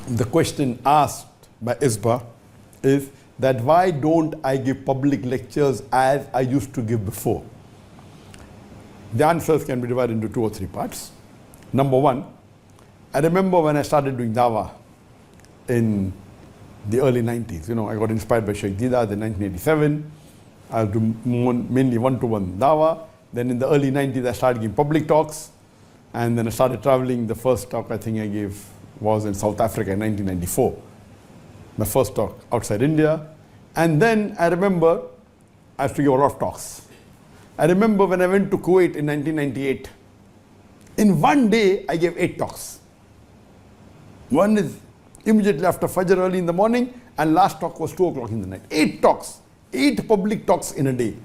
the question asked by ISBA is that why don't I give public lectures as I used to give before? The answers can be divided into 2 or 3 parts. Number one, I remember when I started doing dawah in the early 90s. I got inspired by Sheikh Didat in 1987. I was doing mainly one-to-one dawah. Then in the early 90s, I started giving public talks. And then I started traveling. The first talk I think I gave was in South Africa in 1994. My first talk outside India. And then I remember I used to give a lot of talks. I remember when I went to Kuwait in 1998. In one day, I gave 8 talks. One is immediately after Fajr early in the morning, and last talk was 2 o'clock in the night. 8 talks, 8 public talks in a day.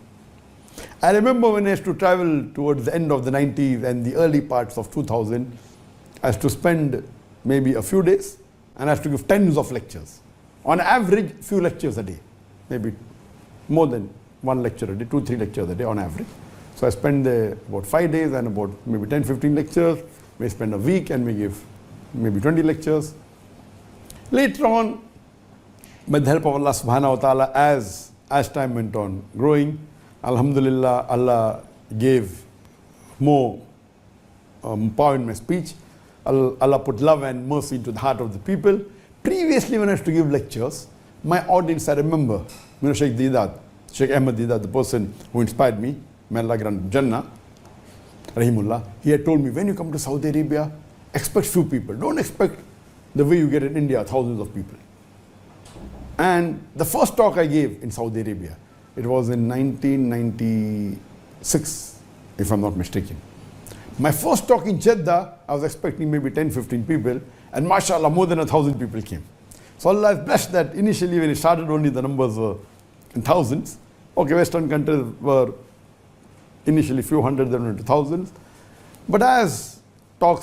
I remember when I used to travel towards the end of the 90s and the early parts of 2000, I used to spend maybe a few days, and I used to give tens of lectures. On average, few lectures a day, maybe more than 1 lecture a day, 2-3 lectures a day on average. So I spend there about 5 days and about maybe 10-15 lectures. We spend a week and we give maybe 20 lectures. Later on, with the help of Allah subhanahu wa ta'ala, as time went on growing, alhamdulillah, Allah gave more power in my speech. Allah put love and mercy into the heart of the people. Previously, when I used to give lectures, my audience, I remember, Sheikh Didat, Sheikh Ahmad Didat, the person who inspired me, may Allah grant Jannah, Rahimullah, he had told me, when you come to Saudi Arabia, expect few people. Don't expect the way you get in India, thousands of people. And the first talk I gave in Saudi Arabia, it was in 1996, if I'm not mistaken. My first talk in Jeddah, I was expecting maybe 10-15 people, and mashallah, more than 1,000 people came. So Allah is blessed that initially when it started, only the numbers were in thousands. Okay, Western countries were initially few hundred, then into thousands. But as Allah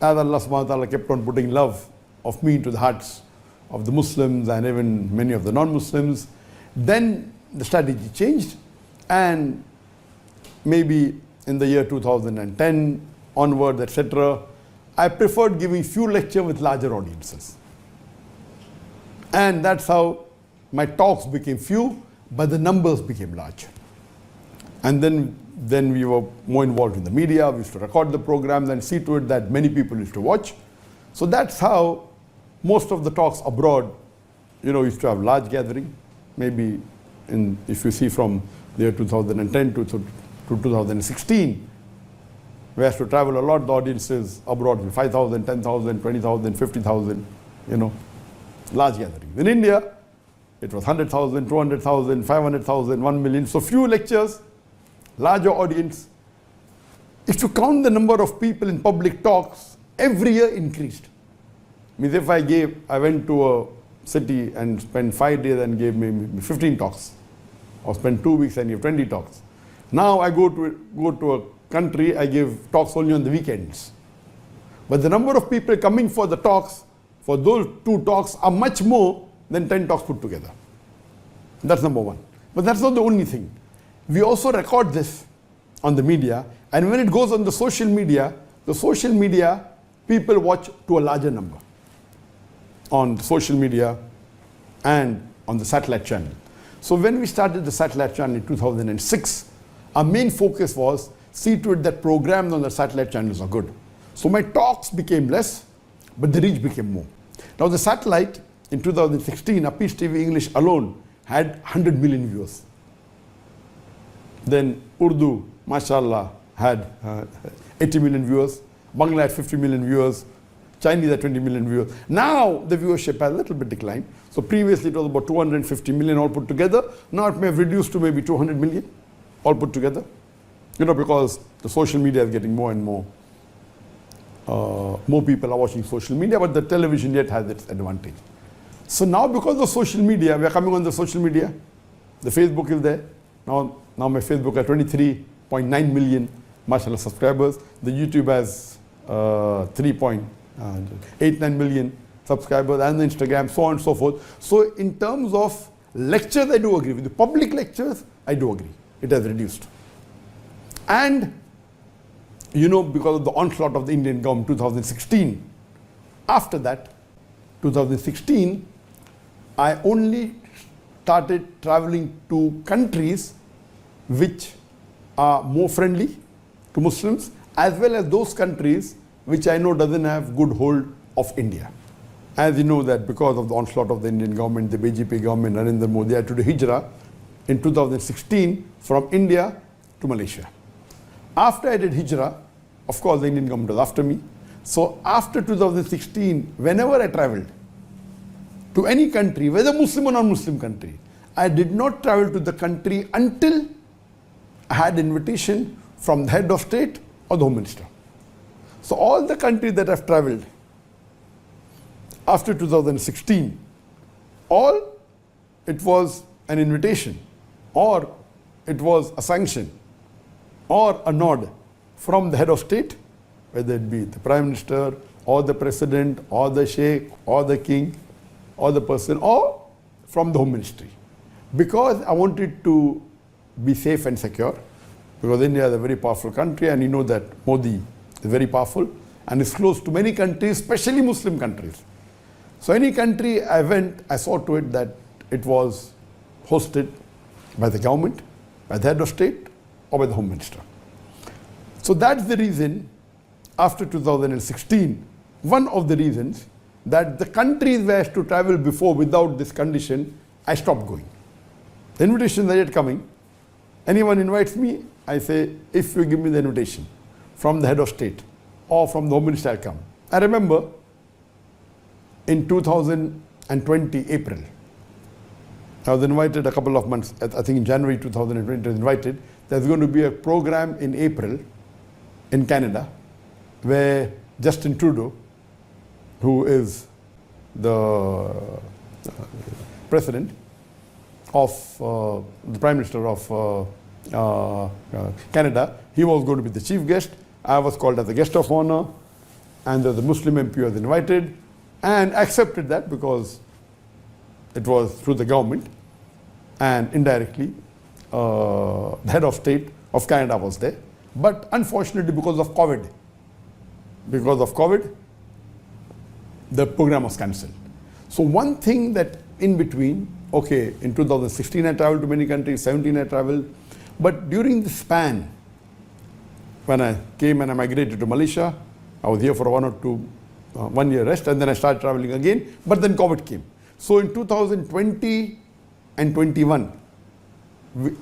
subhanahu wa ta'ala kept on putting love of me into the hearts of the Muslims and even many of the non-Muslims, then the strategy changed, and maybe in the year 2010 onward, etc., I preferred giving few lectures with larger audiences. And that's how my talks became few, but the numbers became large. And then we were more involved in the media. We used to record the programs and see to it that many people used to watch. So that's how most of the talks abroad, used to have large gathering. Maybe if you see from the year 2010 to 2016, we had to travel a lot. The audiences abroad were 5,000, 10,000, 20,000, 50,000, large gatherings. In India, it was 100,000, 200,000, 500,000, 1 million. So few lectures, larger audience. If you count the number of people in public talks, every year increased. Means if I went to a city and spent 5 days and gave maybe 15 talks, or spent 2 weeks and give 20 talks. Now I go to a country, I give talks only on the weekends. But the number of people coming for the talks, for those 2 talks, are much more than 10 talks put together. That's number one. But that's not the only thing. We also record this on the media, and when it goes on the social media people watch to a larger number on social media and on the satellite channel. So when we started the satellite channel in 2006, our main focus was see to it that programs on the satellite channels are good. So my talks became less, but the reach became more. Now the satellite in 2016, Peace TV English alone had 100 million viewers. Then Urdu, mashallah, had 80 million viewers. Bangla had 50 million viewers. Chinese had 20 million viewers. Now the viewership has a little bit declined. So previously it was about 250 million all put together. Now it may have reduced to maybe 200 million all put together. Because the social media is getting more and more. More people are watching social media, but the television yet has its advantage. So now because of social media, we are coming on the social media. The Facebook is there. Now my Facebook has 23.9 million, mashallah, subscribers. The YouTube has 3.89 million subscribers, and the Instagram, so on and so forth. So in terms of lectures, I do agree. With the public lectures, I do agree. It has reduced. And, because of the onslaught of the Indian government 2016, after that, 2016, I only started traveling to countries which are more friendly to Muslims, as well as those countries which I know doesn't have good hold of India. As you know that because of the onslaught of the Indian government, the BJP government, Narendra Modi had to do hijrah in 2016 from India to Malaysia. After I did hijrah, of course the Indian government was after me. So after 2016, whenever I traveled to any country, whether Muslim or non-Muslim country, I did not travel to the country until I had invitation from the head of state or the home minister. So all the countries that I've traveled after 2016, all it was an invitation, or it was a sanction, or a nod from the head of state, whether it be the prime minister, or the president, or the sheikh, or the king, or the person, or from the home ministry. Because I wanted to be safe and secure, because India is a very powerful country, and you know that Modi is very powerful and is close to many countries, especially Muslim countries. So any country I went, I saw to it that it was hosted by the government, by the head of state, or by the home minister. So that's the reason, after 2016, one of the reasons that the countries where I used to travel before without this condition, I stopped going. The invitations are yet coming. Anyone invites me, I say, if you give me the invitation from the head of state or from the home minister, I'll come. I remember in 2020, April, I was invited a couple of months, I think in January 2020, I was invited. There's going to be a program in April in Canada where Justin Trudeau, who is the president of the Prime Minister of Canada, he was going to be the chief guest. I was called as a guest of honor, and the Muslim MP was invited, and accepted that because it was through the government, and indirectly the head of state of Canada was there. But unfortunately, because of COVID, the program was cancelled. So one thing that in between, okay, in 2016 I traveled to many countries, 17 I traveled, but during the span, when I came and I migrated to Malaysia, I was here for 1 year rest, and then I started traveling again, but then COVID came. So in 2020 and 21,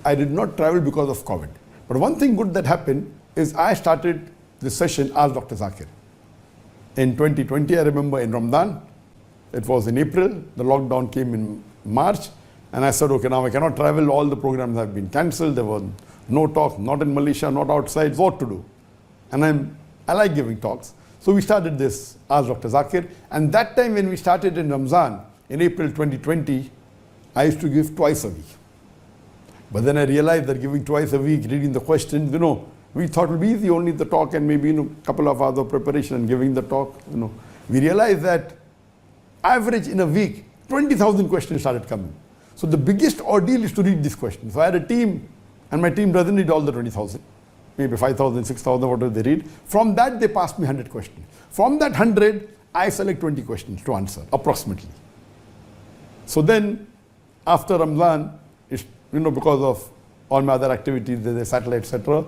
I did not travel because of COVID. But one thing good that happened is I started this session as Dr. Zakir. In 2020, I remember in Ramadan, it was in April, the lockdown came in March, and I said, okay, now I cannot travel, all the programs have been cancelled, there were no talks, not in Malaysia, not outside, what to do? And I like giving talks. So we started this as Dr. Zakir, and that time when we started in Ramadan, in April 2020, I used to give twice a week. But then I realized that giving twice a week, reading the questions, we thought it would be easy, only the talk and maybe a couple of hours of preparation and giving the talk. We realized that average in a week, 20,000 questions started coming. So the biggest ordeal is to read these questions. So I had a team, and my team doesn't read all the 20,000, maybe 5,000, 6,000, whatever they read. From that, they passed me 100 questions. From that 100, I select 20 questions to answer, approximately. So then, after Ramadan, because of all my other activities, the satellite, etc.,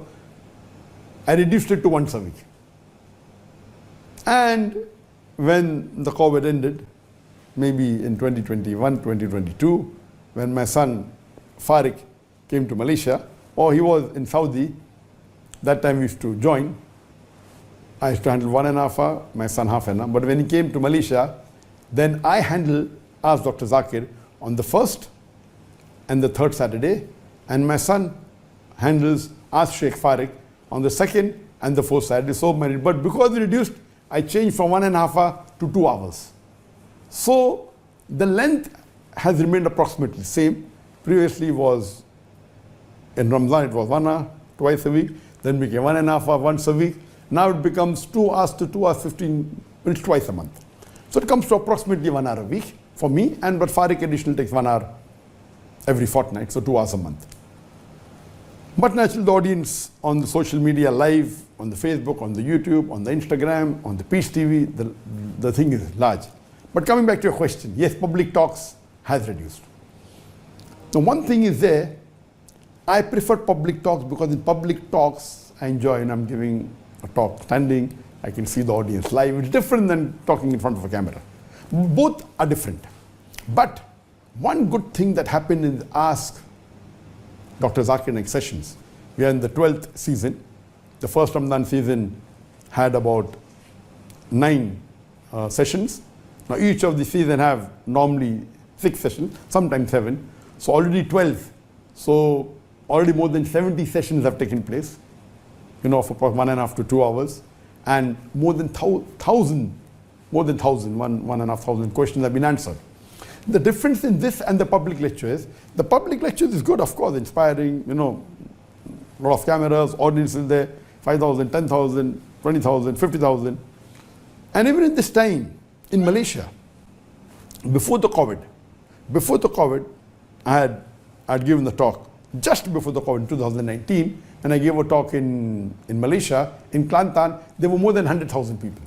I reduced it to once a week. And when the COVID ended, maybe in 2021, 2022, when my son Farik came to Malaysia, or he was in Saudi, that time we used to join. I used to handle 1.5 hours, my son half an hour. But when he came to Malaysia, then I handled, as Dr. Zakir, on the first and the third Saturday, and my son handles as Sheikh Farik on the second and the fourth Saturday. So many, but because we reduced, I changed from 1.5 hours to 2 hours. So the length has remained approximately the same. Previously was, in Ramadan it was 1 hour, twice a week, then became 1.5 hours once a week. Now it becomes 2 hours to 2 hours 15 minutes twice a month. So it comes to approximately 1 hour a week for me, but Farik additional takes 1 hour every fortnight, so 2 hours a month. But naturally the audience on the social media live, on the Facebook, on the YouTube, on the Instagram, on the Peace TV, the thing is large. But coming back to your question, yes, public talks has reduced. Now, one thing is there, I prefer public talks because in public talks, I enjoy, and I'm giving a talk standing, I can see the audience live. It's different than talking in front of a camera. Both are different. But one good thing that happened in Ask Dr. Zakir Naik sessions, we are in the 12th season. The first Ramadan season had about 9 sessions. Now each of the season have normally 6 sessions, sometimes 7. So already 12. So already more than 70 sessions have taken place, for about 1.5 to 2 hours. And more than 1,500 questions have been answered. The difference in this and the public lecture is, the public lecture is good, of course, inspiring, a lot of cameras, audiences there, 5,000, 10,000, 20,000, 50,000. And even in this time, in Malaysia, before the COVID, I had given the talk just before the COVID in 2019, and I gave a talk in Malaysia, in Kelantan, there were more than 100,000 people.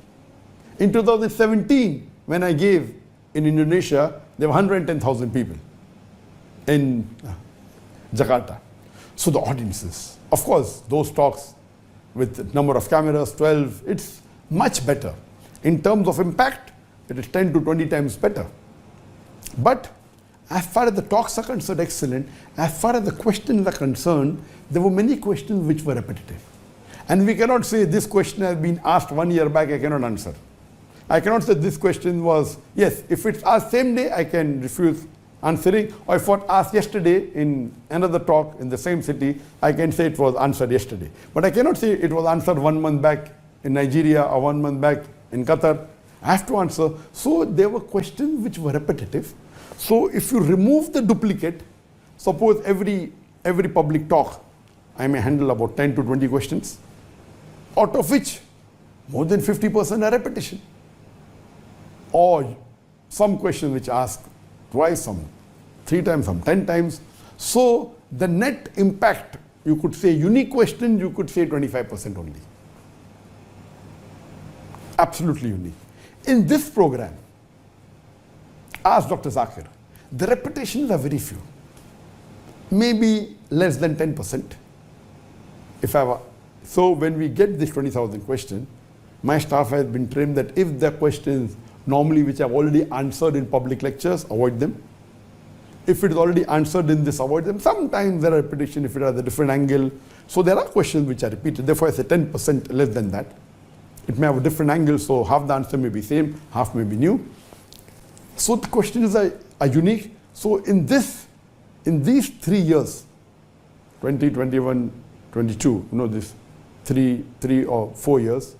In 2017, when I gave in Indonesia, there were 110,000 people in Jakarta. So the audiences, of course, those talks with the number of cameras, 12, it's much better. In terms of impact, it is 10 to 20 times better. But as far as the talks are concerned, excellent. As far as the questions are concerned, there were many questions which were repetitive. And we cannot say this question has been asked 1 year back, I cannot answer. I cannot say this question was, yes, if it's asked same day, I can refuse answering. Or if it was asked yesterday in another talk in the same city, I can say it was answered yesterday. But I cannot say it was answered 1 month back in Nigeria or 1 month back in Qatar. I have to answer. So there were questions which were repetitive. So if you remove the duplicate, suppose every public talk, I may handle about 10 to 20 questions, out of which more than 50% are repetition. Or some questions which ask twice, some 3 times, some 10 times. So the net impact, you could say unique question, you could say 25% only. Absolutely unique. In this program, Ask Dr. Zakir, the repetitions are very few. Maybe less than 10%. So when we get this 20,000 question, my staff has been trained that if the questions normally which I've already answered in public lectures, avoid them. If it is already answered in this, avoid them. Sometimes there are repetition if it has a different angle. So there are questions which are repeated. Therefore, I say 10% less than that. It may have a different angle, so half the answer may be same, half may be new. So the questions are unique. So in these 3 years, 20, 21, 22, this 3 or 4 years,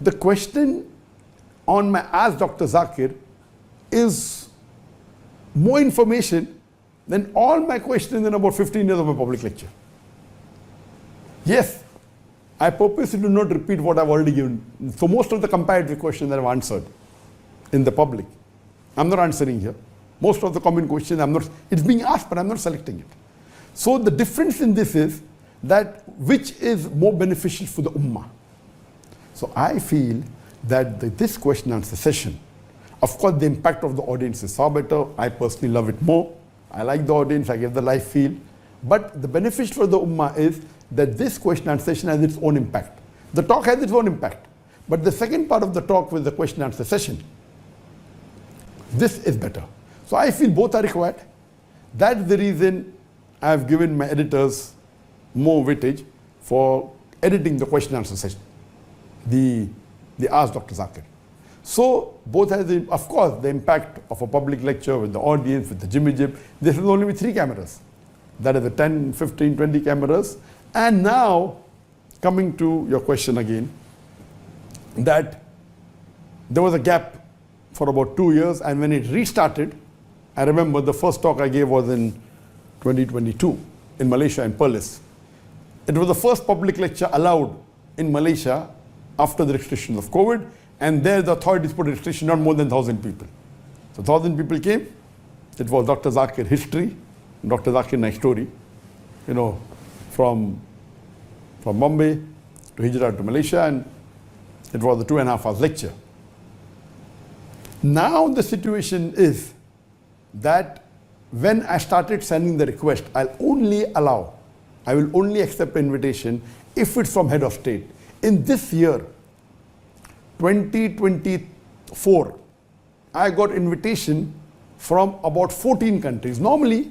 the question on my Ask Dr. Zakir is more information than all my questions in about 15 years of my public lecture. Yes, I purposely do not repeat what I've already given. So most of the comparative questions that I've answered in the public, I'm not answering here. Most of the common questions, it's being asked, but I'm not selecting it. So the difference in this is that which is more beneficial for the ummah. So I feel that this question answer session, of course the impact of the audience is far better. I personally love it more. I like the audience, I get the live feel. But the benefit for the ummah is that this question answer session has its own impact. The talk has its own impact. But the second part of the talk with the question answer session, this is better. So I feel both are required. That's the reason I've given my editors more weightage for editing the question answer session, the Ask Dr. Zakir. So both has, of course, the impact of a public lecture with the audience, with the jimmy jib. This is only with 3 cameras. That is the 10, 15, 20 cameras. And now, coming to your question again, that there was a gap for about 2 years, and when it restarted, I remember the first talk I gave was in 2022 in Malaysia, in Perlis. It was the first public lecture allowed in Malaysia after the restrictions of COVID, and there the authorities put a restriction not more than 1,000 people. So 1,000 people came. It was Dr. Zakir history, Dr. Zakir Naik story, from Bombay to Hijrah to Malaysia, and it was a 2.5 hours lecture. Now the situation is that when I started sending the request, I will only accept invitation if it's from head of state. In this year, 2024, I got invitation from about 14 countries. Normally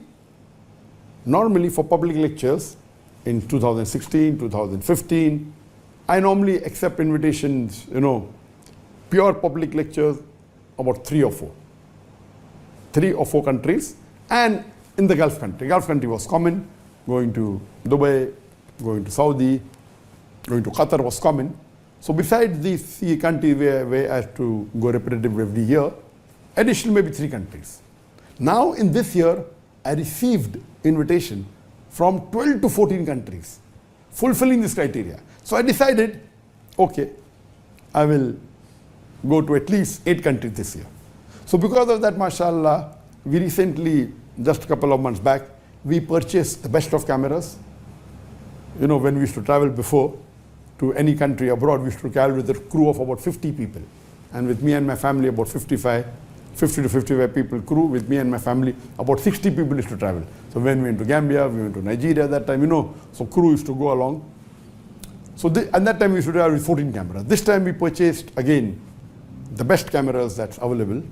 for public lectures in 2016, 2015, I normally accept invitations, pure public lectures, about 3 or 4. 3 or 4 countries, and in the Gulf country. Gulf country was common. Going to Dubai, going to Saudi, going to Qatar was common. So besides these 3 countries where I have to go repetitive every year, additional maybe 3 countries. Now in this year, I received invitation from 12 to 14 countries, fulfilling this criteria. So I decided, okay, I will go to at least 8 countries this year. So because of that, mashallah, we recently, just a couple of months back, we purchased the best of cameras. When we used to travel before to any country abroad, we used to travel with a crew of about 50 people. And with me and my family, about 50 to 55 people crew. With me and my family, about 60 people used to travel. So when we went to Gambia, we went to Nigeria that time, so crew used to go along. So and that time we used to travel with 14 cameras. This time we purchased, again, the best cameras that's available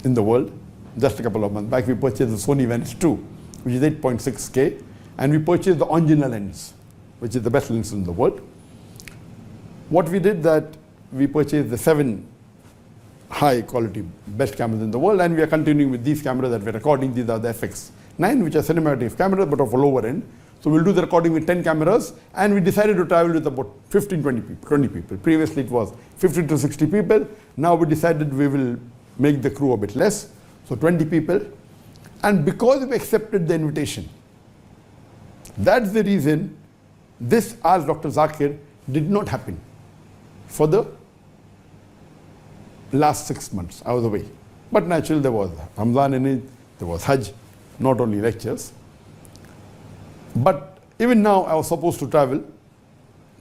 in the world. Just a couple of months back, we purchased the Sony Venice 2, which is 8.6K, and we purchased the Angina lens, which is the best lens in the world. What we did that we purchased the 7 high quality best cameras in the world, and we are continuing with these cameras that we're recording. These are the FX9, which are cinematic cameras, but of a lower end. So we'll do the recording with 10 cameras, and we decided to travel with about 15, 20 people. Previously it was 50 to 60 people. Now we decided we will make the crew a bit less, so 20 people. And because we accepted the invitation, that's the reason this Ask Dr. Zakir did not happen for the last 6 months. I was away. But naturally there was Ramadan in it, there was Hajj, not only lectures. But even now I was supposed to travel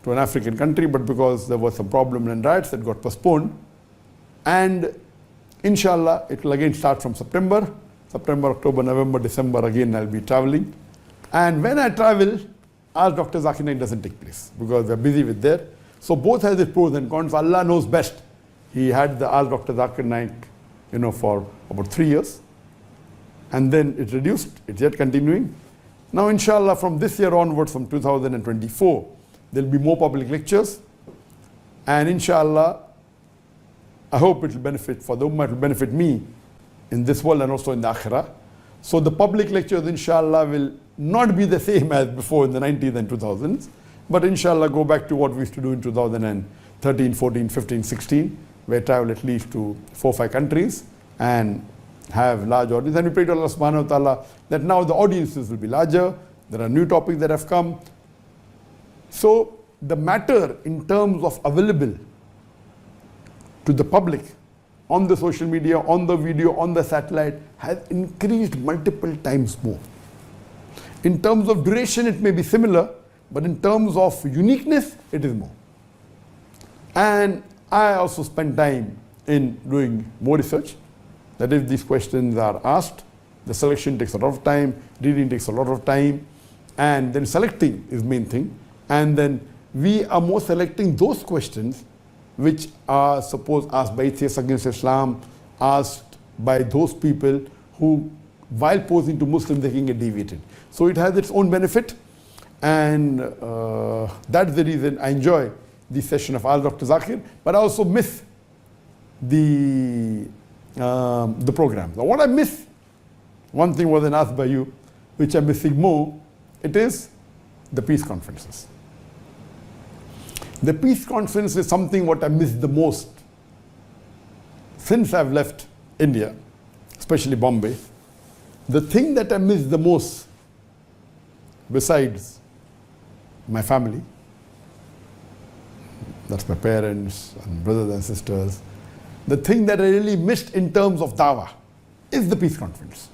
to an African country, but because there was some problem and riots, that got postponed. And inshallah, it will again start from September, October, November, December, again I'll be traveling. And when I travel, Ask Dr. Zakir Naik doesn't take place because we're busy with that. So both has its pros and cons. Allah knows best. He had the Ask Dr. Zakir Naik, for about 3 years. And then it reduced, it's yet continuing. Now inshallah, from this year onwards, from 2024, there'll be more public lectures. And inshallah, I hope it will benefit for the Ummah, it will benefit me in this world and also in the Akhirah. So the public lectures, inshallah, will not be the same as before in the 90s and 2000s, but inshallah go back to what we used to do in 2013, 14, 15, 16, where travel at least to 4 or 5 countries and have large audience. And we pray to Allah subhanahu wa ta'ala that now the audiences will be larger, there are new topics that have come. So the matter in terms of available to the public on the social media, on the video, on the satellite has increased multiple times more. In terms of duration, it may be similar, but in terms of uniqueness, it is more. And I also spend time in doing more research. That if these questions are asked, the selection takes a lot of time, reading takes a lot of time, and then selecting is the main thing. And then we are more selecting those questions which are suppose asked by atheists against Islam, asked by those people who, while posing to Muslims, they can get deviated. So it has its own benefit, and that's the reason I enjoy this session of Ask Dr. Zakir, but I also miss the program. Now what I miss, one thing wasn't asked by you, which I'm missing more, it is the peace conferences. The peace conference is something what I miss the most since I've left India, especially Bombay. The thing that I miss the most, besides my family, that's my parents and brothers and sisters, the thing that I really missed in terms of dawah is the peace conference.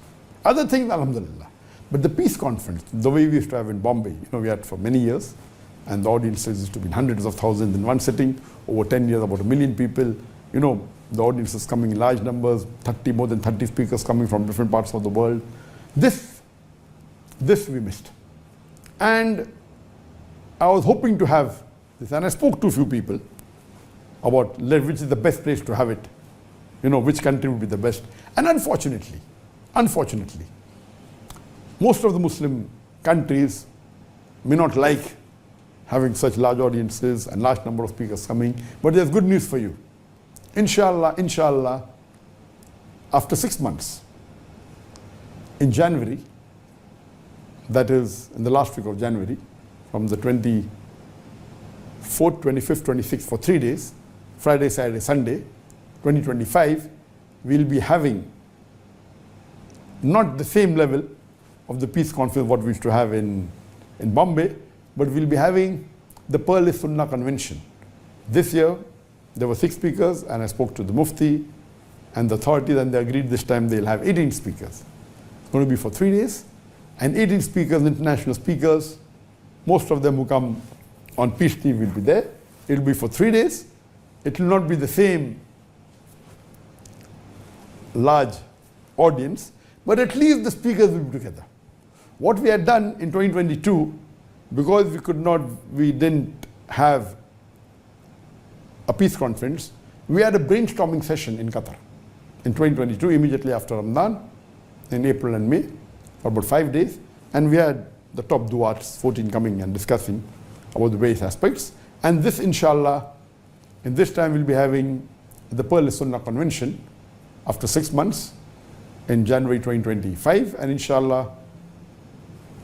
Other things, alhamdulillah. But the peace conference, the way we used to have in Bombay, we had for many years, and the audiences used to be hundreds of thousands in one sitting, over 10 years, about 1 million people, the audience is coming in large numbers, more than 30 speakers coming from different parts of the world. This we missed. And I was hoping to have this, and I spoke to a few people about which is the best place to have it, which country would be the best. And unfortunately, most of the Muslim countries may not like having such large audiences and large number of speakers coming, but there's good news for you. Inshallah, after 6 months, in January, that is in the last week of January, from the 24th, 25th, 26th, for 3 days, Friday, Saturday, Sunday, 2025, we'll be having not the same level of the peace conference what we used to have in Bombay, but we'll be having the Pearl-e-Sunnah convention. This year, there were 6 speakers, and I spoke to the Mufti and the authorities, and they agreed this time they'll have 18 speakers. It's going to be for 3 days, and 18 speakers, international speakers, most of them who come on Peace TV will be there. It'll be for 3 days. It will not be the same large audience, but at least the speakers will be together. What we had done in 2022, because we didn't have a peace conference, we had a brainstorming session in Qatar in 2022, immediately after Ramadan, in April and May, for about 5 days. And we had the top du'ats, 14 coming and discussing about the various aspects. And this, inshallah, in this time we'll be having the Pearl-e-Sunnah convention after 6 months in January 2025. And inshallah,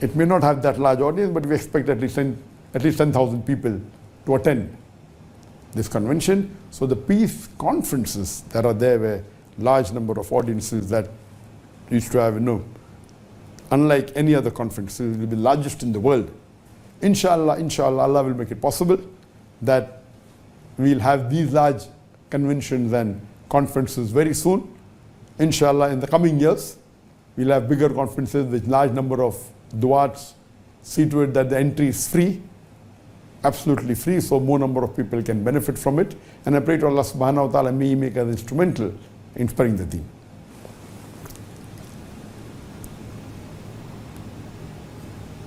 it may not have that large audience, but we expect at least 10,000 people to attend this convention. So the peace conferences that are there were large number of audiences that used to have, unlike any other conferences, it will be the largest in the world. Inshallah, Allah will make it possible that we'll have these large conventions and conferences very soon. Inshallah, in the coming years, we'll have bigger conferences with large number of du'ats. See to it that the entry is free, absolutely free, so more number of people can benefit from it. And I pray to Allah subhanahu wa ta'ala, may He make us instrumental in spreading the deen.